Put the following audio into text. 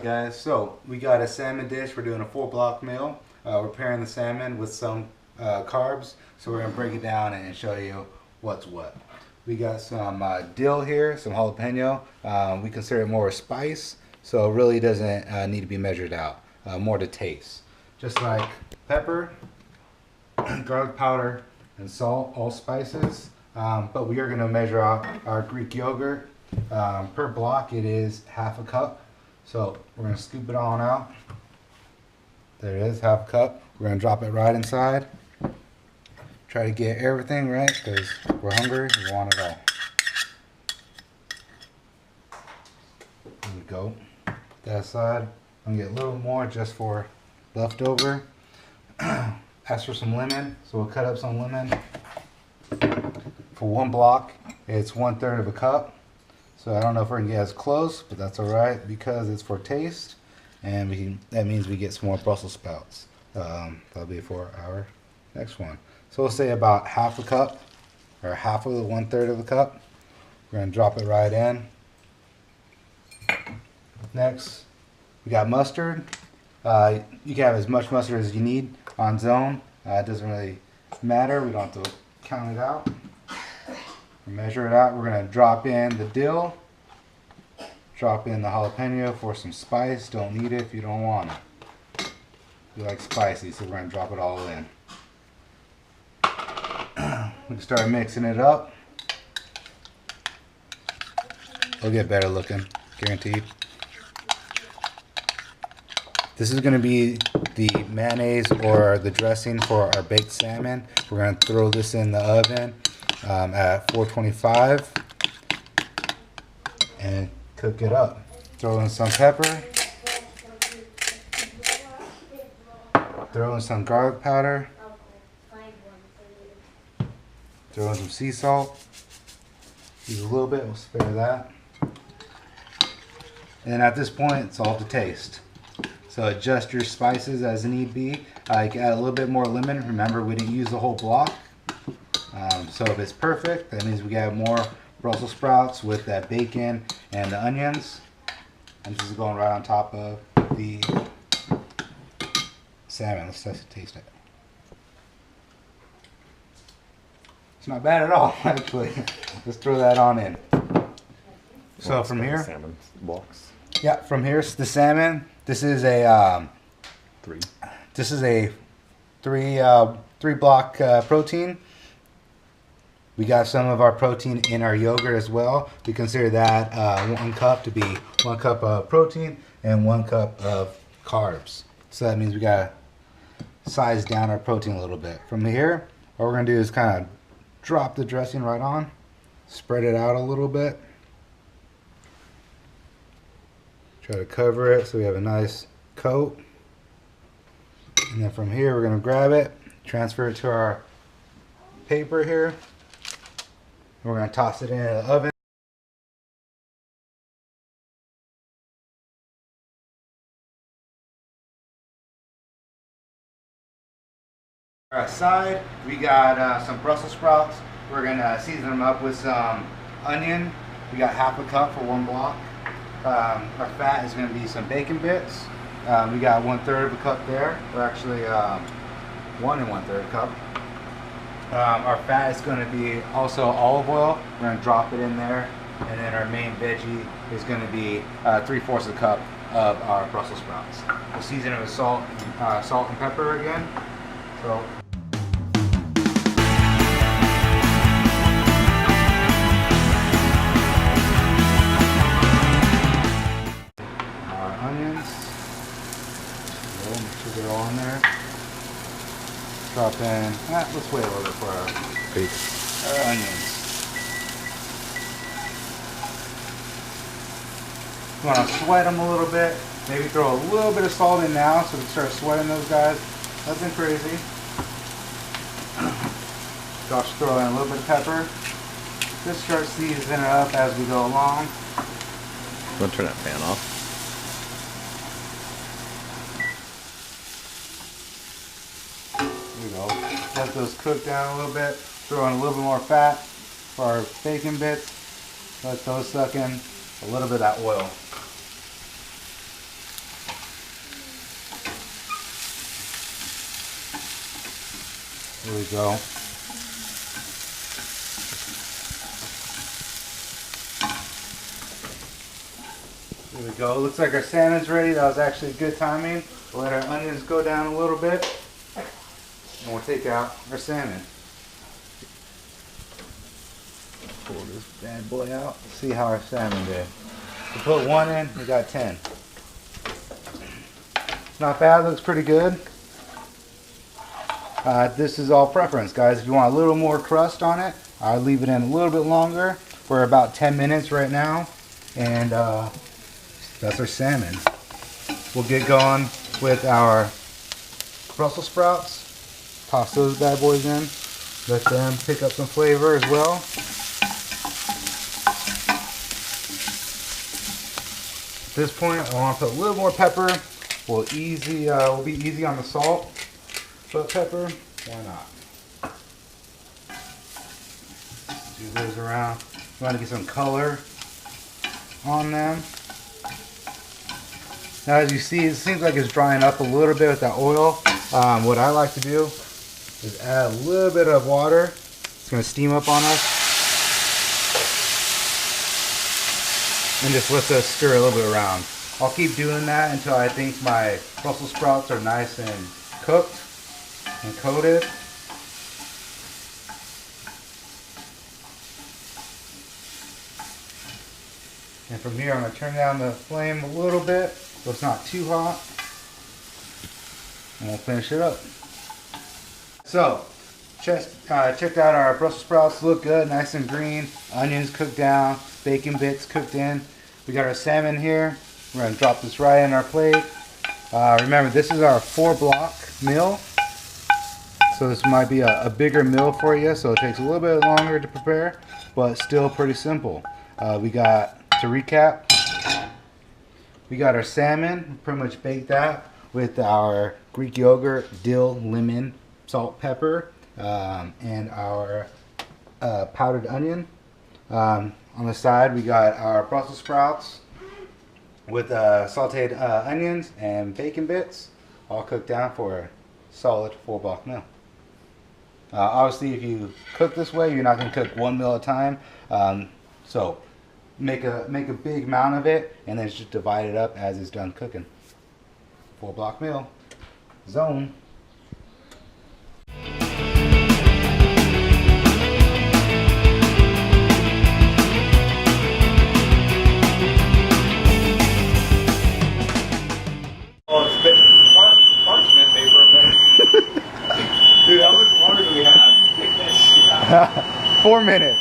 Alright guys, so we got a salmon dish. We're doing a 4-block meal. We're pairing the salmon with some carbs. So we're going to break it down and show you what's what. We got some dill here, some jalapeno. We consider it more a spice, so it really doesn't need to be measured out. More to taste. Just like pepper, garlic powder, and salt, all spices. But we are going to measure out our Greek yogurt. Per block it is half a cup. So we're going to scoop it on out. There it is, half a cup. We're going to drop it right inside. Try to get everything right because we're hungry. We want it all. There we go. That aside. I'm going to get a little more just for leftover. Ask for some lemon. So we'll cut up some lemon. For 1 block, it's 1/3 of a cup. So I don't know if we're going to get as close, but that's alright because it's for taste. And that means we get some more Brussels sprouts. That'll be for our next one. So we'll say about half a cup, or half of the 1/3 of the cup. We're going to drop it right in. Next, we got mustard. You can have as much mustard as you need on zone. It doesn't really matter. We don't have to count it out. Measure it out. We're going to drop in the dill, drop in the jalapeno for some spice. Don't need it if you don't want it. We like spicy, so we're going to drop it all in. We can start mixing it up. It'll get better looking, guaranteed. This is going to be the mayonnaise or the dressing for our baked salmon. We're going to throw this in the oven at 425 and cook it up. Throw in some pepper, throw in some garlic powder, throw in some sea salt. Use a little bit, we'll spare that. And at this point, it's all to taste. So adjust your spices as need be. You can add a little bit more lemon. Remember, we didn't use the whole block. So if it's perfect, that means we got more Brussels sprouts with that bacon and the onions. And this is going right on top of the salmon. Let's taste it. It's not bad at all, actually. Let's throw that on in. So from here, salmon blocks. Yeah, from here, the salmon. This is a This is a three block protein. We got some of our protein in our yogurt as well. We consider that 1 cup to be 1 cup of protein and 1 cup of carbs. So that means we got to size down our protein a little bit. From here, what we're going to do is kind of drop the dressing right on, spread it out a little bit. Try to cover it so we have a nice coat. And then from here, we're going to grab it, transfer it to our paper here. We're going to toss it in the oven. Our side, we got some Brussels sprouts. We're going to season them up with some onion. We got half a cup for 1 block. Our fat is going to be some bacon bits. We got 1/3 of a cup there. Or actually 1 1/3 cup. Our fat is going to be also olive oil. We're going to drop it in there. And then our main veggie is going to be 3/4 a cup of our Brussels sprouts. We'll season it with salt and pepper again. So. Our onions. So make sure they're all in there. Drop in, let's wait a little bit for our onions. You want to sweat them a little bit. Maybe throw a little bit of salt in now so we can start sweating those guys. Nothing crazy. Just throw in a little bit of pepper. Just start seasoning it up as we go along. I'm going to turn that fan off. There we go. Let those cook down a little bit. Throw in a little bit more fat for our bacon bits. Let those suck in a little bit of that oil. Here we go. Here we go. Looks like our salmon's ready. That was actually good timing. We'll let our onions go down a little bit. And we'll take out our salmon. Pull this bad boy out. See how our salmon did. We put one in, we got 10. Not bad, looks pretty good. This is all preference, guys. If you want a little more crust on it, I'll leave it in a little bit longer. We're about 10 minutes right now. And that's our salmon. We'll get going with our Brussels sprouts. Toss those bad boys in. Let them pick up some flavor as well. At this point, I want to put a little more pepper. We'll be easy on the salt, but pepper, why not? Do those around. You want to get some color on them. Now, as you see, it seems like it's drying up a little bit with that oil. What I like to do is add a little bit of water. It's going to steam up on us. And just let us stir a little bit around. I'll keep doing that until I think my Brussels sprouts are nice and cooked and coated. And from here, I'm going to turn down the flame a little bit so it's not too hot. And we'll finish it up. So, checked out our Brussels sprouts. Look good, nice and green. Onions cooked down. Bacon bits cooked in. We got our salmon here. We're going to drop this right in our plate. Remember, this is our 4-block meal. So this might be a bigger meal for you, so it takes a little bit longer to prepare, but still pretty simple. We got, to recap, we got our salmon. Pretty much baked that with our Greek yogurt, dill, lemon, salt, pepper, and our powdered onion. On the side, we got our Brussels sprouts with sauteed onions and bacon bits, all cooked down for a solid 4-block meal. Obviously, if you cook this way, you're not going to cook one meal at a time. So make a big amount of it, and then just divide it up as it's done cooking. 4-block meal. Zone. Parchment paper, man. Dude, how much longer do we have? Take that shit out. 4 minutes.